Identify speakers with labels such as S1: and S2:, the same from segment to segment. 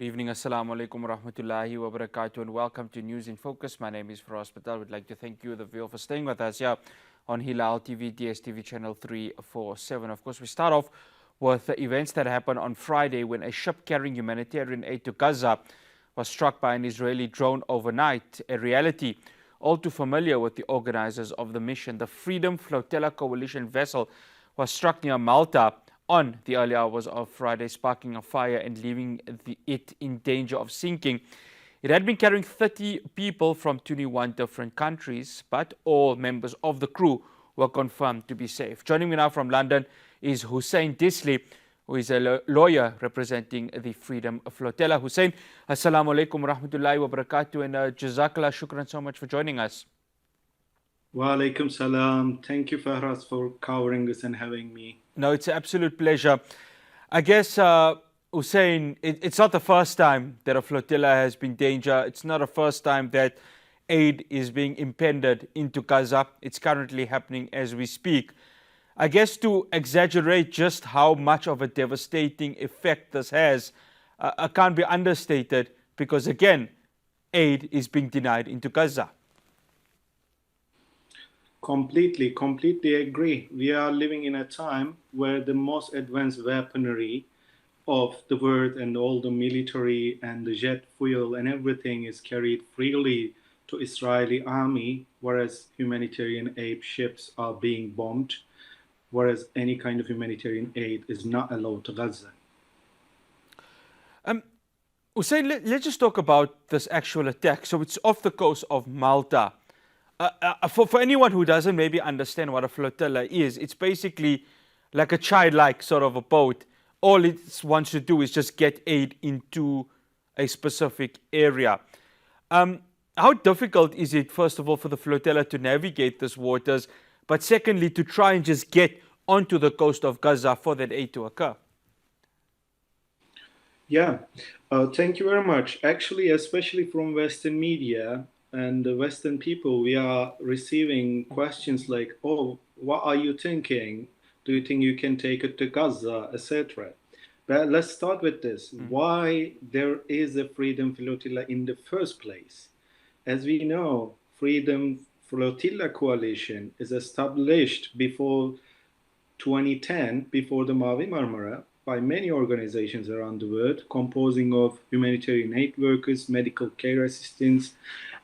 S1: Good evening, Assalamu alaikum wa rahmatullahi wa barakatuh, and welcome to News in Focus. My name is Firas Patel. We'd like to thank you, the viewer, for staying with us here on Hilaal TV, DSTV channel 347. Of course, we start off with the events that happened on Friday when a ship carrying humanitarian aid to Gaza was struck by an Israeli drone overnight, a reality all too familiar with the organizers of the mission. The Freedom Flotilla coalition vessel was struck near Malta on the early hours of Friday, sparking a fire and leaving it in danger of sinking. It had been carrying 30 people from 21 different countries, but all members of the crew were confirmed to be safe. Joining me now from London is Huseiyin Disli, who is a lawyer representing the Freedom Flotilla. Hussein, assalamu alaikum wa rahmatullahi wa barakatuh, and jazakallah, shukran so much for joining us.
S2: Wa alaikum salam. Thank you, Fahras, for covering this and having me.
S1: No, it's an absolute pleasure. I guess, Hussein, it's not the first time that a flotilla has been in danger. It's not the first time that aid is being impended into Gaza. It's currently happening as we speak. I guess to exaggerate just how much of a devastating effect this has, can't be understated because, again, aid is being denied into Gaza.
S2: Completely agree. We are living in a time where the most advanced weaponry of the world and all the military and the jet fuel and everything is carried freely to Israeli army, whereas humanitarian aid ships are being bombed, whereas any kind of humanitarian aid is not allowed to Gaza.
S1: Hussein, let's just talk about this actual attack. So it's off the coast of Malta. For anyone who doesn't maybe understand what a flotilla is, it's basically like a childlike sort of a boat. All it wants to do is just get aid into a specific area. How difficult is it, first of all, for the flotilla to navigate these waters, but secondly, to try and just get onto the coast of Gaza for that aid to occur?
S2: Yeah, thank you very much. Actually, especially from Western media and the Western people, we are receiving questions like, oh, what are you thinking? Do you think you can take it to Gaza, etc.? But let's start with this. Why there is a Freedom Flotilla in the first place? As we know, Freedom Flotilla Coalition is established before 2010, before the Mavi Marmara, by many organizations around the world, composing of humanitarian aid workers, medical care assistants,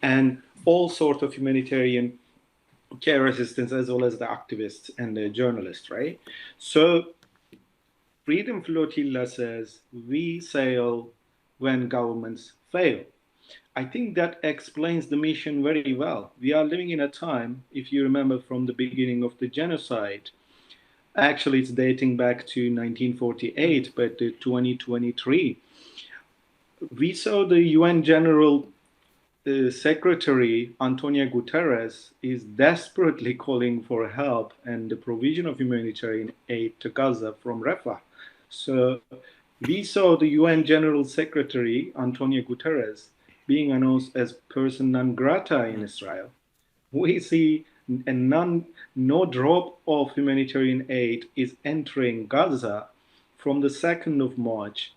S2: and all sorts of humanitarian care assistants, as well as the activists and the journalists, right? So Freedom Flotilla says, we sail when governments fail. I think that explains the mission very well. We are living in a time, if you remember from the beginning of the genocide, actually it's dating back to 1948, but 2023, we saw the UN General Secretary Antonio Guterres is desperately calling for help and the provision of humanitarian aid to Gaza from Rafah. So we saw the UN General Secretary Antonio Guterres being announced as person non grata in Israel. We see no drop of humanitarian aid is entering Gaza from the 2nd of March,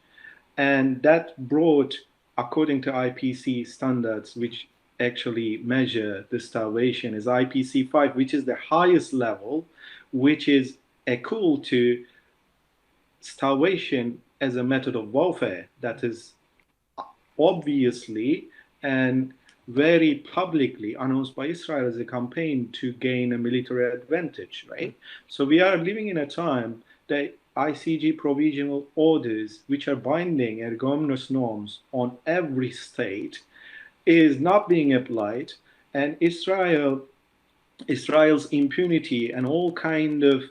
S2: and that brought, according to IPC standards, which actually measure the starvation, is IPC 5, which is the highest level, which is equal to starvation as a method of warfare. That is obviously and very publicly announced by Israel as a campaign to gain a military advantage, right? So we are living in a time that ICG provisional orders, which are binding erga omnes norms on every state, is not being applied, and Israel's impunity and all kind of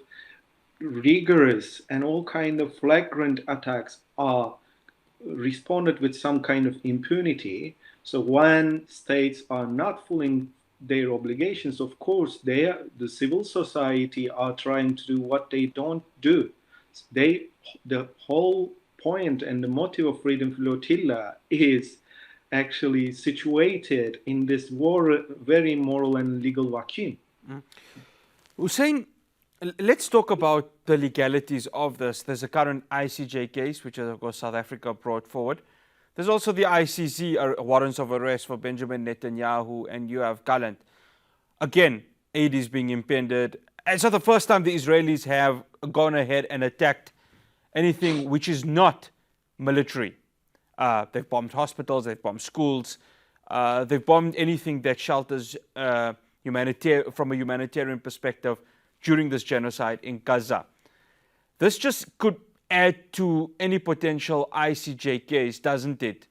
S2: rigorous and all kind of flagrant attacks are responded with some kind of impunity. So when states are not fulfilling their obligations, of course, the civil society are trying to do what they don't do. The whole point and the motive of Freedom Flotilla is actually situated in this very moral and legal vacuum.
S1: Hussein, let's talk about the legalities of this. There's a current ICJ case, which of course South Africa brought forward. There's also the ICC warrants of arrest for Benjamin Netanyahu and Yoav Gallant. Again, aid is being impeded. It's not the first time the Israelis have gone ahead and attacked anything which is not military. They've bombed hospitals, they've bombed schools, they've bombed anything that shelters from a humanitarian perspective during this genocide in Gaza. This just could add to any potential ICJ case, doesn't it?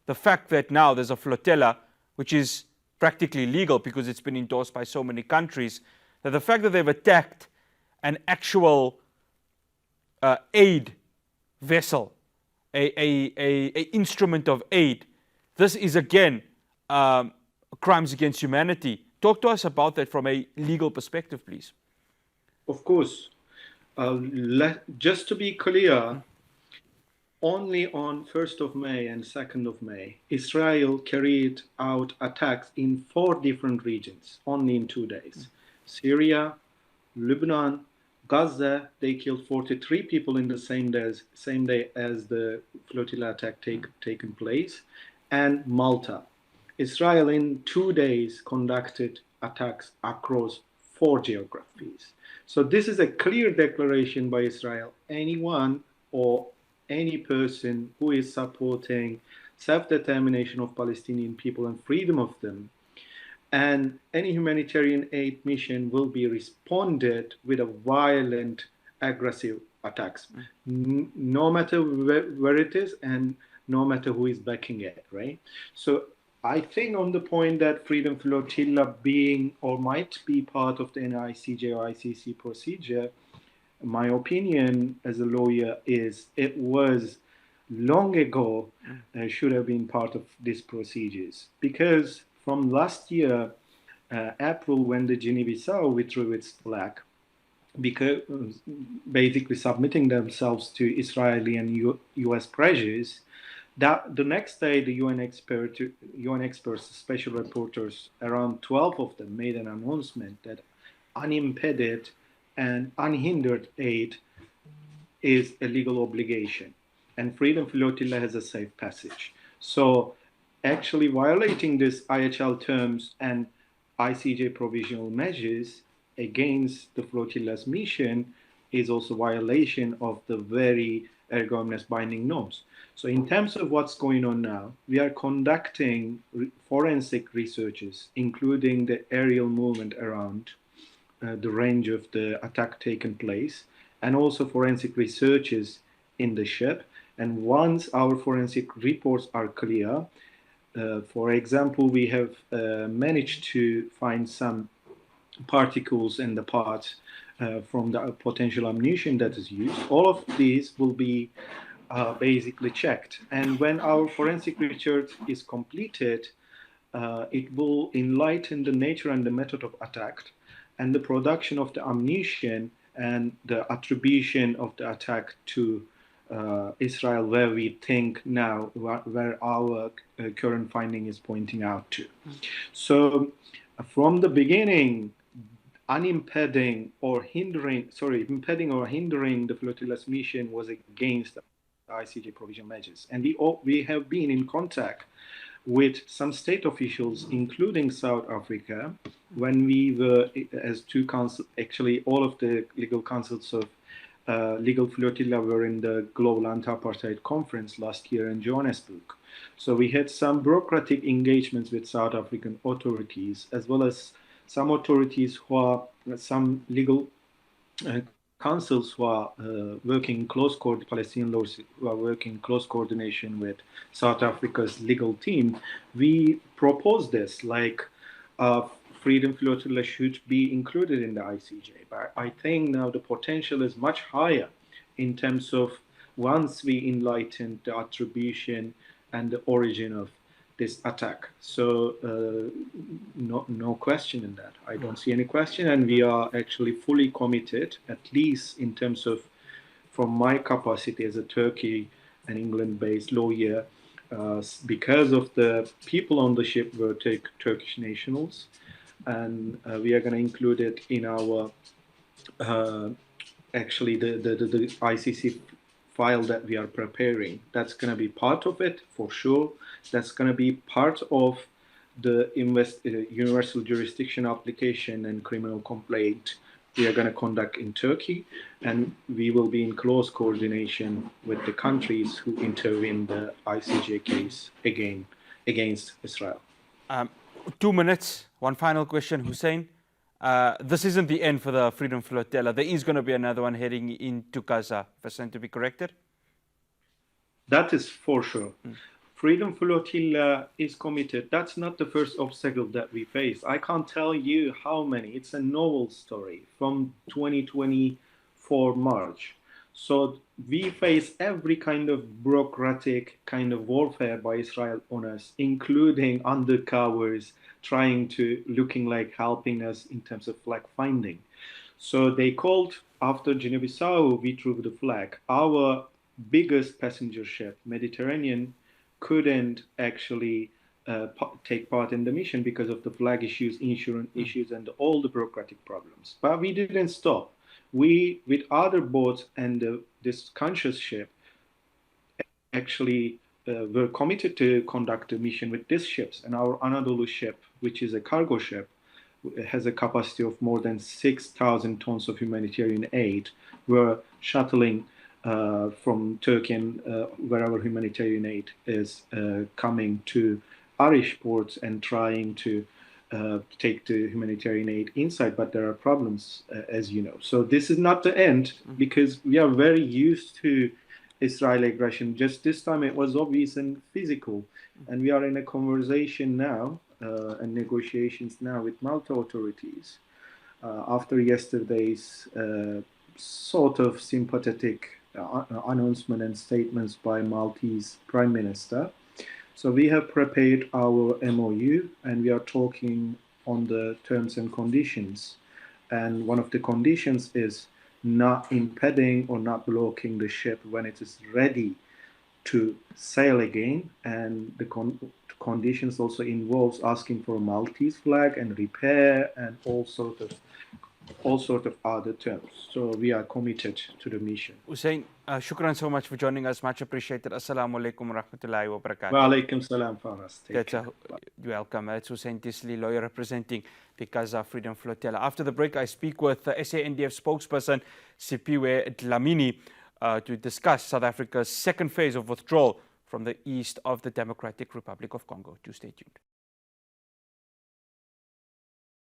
S1: The fact that now there's a flotilla, which is practically legal because it's been endorsed by so many countries, that the fact that they've attacked an actual aid vessel, a instrument of aid, this is again crimes against humanity. Talk to us about that from a legal perspective, please.
S2: Of course. Just to be clear, only on 1st of May and 2nd of May, Israel carried out attacks in 4 different regions, only in 2 days. Syria, Lebanon, Gaza. They killed 43 people in the same day as the flotilla attack taken place, and Malta. Israel in 2 days conducted attacks across 4 geographies. So this is a clear declaration by Israel. Anyone or any person who is supporting self-determination of Palestinian people and freedom of them, and any humanitarian aid mission will be responded with a violent, aggressive attacks, no matter where it is and no matter who is backing it, right? So I think on the point that Freedom Flotilla being or might be part of the ICJ or ICC procedure, my opinion as a lawyer is it was long ago should have been part of these procedures, because from last year, April, when the Guinea-Bissau withdrew its flag, because basically submitting themselves to Israeli and U.S. pressures, that the next day the UN experts, special reporters, around 12 of them made an announcement that unimpeded and unhindered aid is a legal obligation, and Freedom Flotilla has a safe passage. So actually violating this IHL terms and ICJ provisional measures against the flotilla's mission is also violation of the very erga omnes binding norms. So in terms of what's going on now, we are conducting forensic researches, including the aerial movement around the range of the attack taken place, and also forensic researches in the ship. And once our forensic reports are clear, for example, we have managed to find some particles in the parts from the potential ammunition that is used. All of these will be basically checked. And when our forensic research is completed, it will enlighten the nature and the method of attack and the production of the ammunition and the attribution of the attack to Israel, where we think now, where our current finding is pointing out to. So from the beginning, impeding or hindering the flotilla's mission was against the ICJ provision measures. And we have been in contact with some state officials, including South Africa, when we were, as two councils, actually all of the legal councils of legal flotilla were in the Global Anti-Apartheid Conference last year in Johannesburg. So we had some bureaucratic engagements with South African authorities, as well as some authorities who are, some legal councils who are working close Palestinian lawyers who are working close coordination with South Africa's legal team. We proposed this, like Freedom Flotilla should be included in the ICJ. But I think now the potential is much higher in terms of once we enlighten the attribution and the origin of this attack. So no question in that. I don't see any question, and we are actually fully committed, at least in terms of, from my capacity as a Turkey and England-based lawyer, because of the people on the ship were Turkish nationals, and we are going to include it in our actually the ICC file that we are preparing. That's going to be part of it for sure. That's going to be part of the universal jurisdiction application and criminal complaint we are going to conduct in Turkey, and we will be in close coordination with the countries who intervene the ICJ case against Israel.
S1: 2 minutes. One final question, Hussein. This isn't the end for the Freedom Flotilla. There is going to be another one heading into Gaza. Percent to be corrected?
S2: That is for sure. Freedom Flotilla is committed. That's not the first obstacle that we face. I can't tell you how many. It's a novel story from 2024 March. So we face every kind of bureaucratic kind of warfare by Israel on us, including undercovers trying to looking like helping us in terms of flag finding. So they called after Guinea-Bissau, we threw the flag. Our biggest passenger ship, Mediterranean, couldn't actually take part in the mission because of the flag issues, insurance issues, and all the bureaucratic problems. But we didn't stop. We, with other boats and this conscious ship, actually were committed to conduct a mission with these ships. And our Anadolu ship, which is a cargo ship, has a capacity of more than 6,000 tons of humanitarian aid. We're shuttling from Turkey and wherever humanitarian aid is coming to Irish ports and trying to take the humanitarian aid inside, but there are problems, as you know. So this is not the end, because we are very used to Israeli aggression. Just this time it was obvious and physical, and we are in a conversation now and negotiations now with Malta authorities after yesterday's sort of sympathetic announcement and statements by Maltese Prime Minister. So we have prepared our MOU and we are talking on the terms and conditions. And one of the conditions is not impeding or not blocking the ship when it is ready to sail again. And the conditions also involves asking for a Maltese flag and repair and all sort of other terms. So we are committed to the mission.
S1: Hussein, shukran so much for joining us. Much appreciated. Assalamu alaikum wa rahmatullahi wa barakatuh.
S2: Wa alaikum salam, Faras.
S1: You're welcome. It's Huseiyin Disli, lawyer representing the Gaza Freedom Flotilla. After the break, I speak with SANDF spokesperson Sipiwe Dlamini to discuss South Africa's second phase of withdrawal from the east of the Democratic Republic of Congo. Do stay tuned.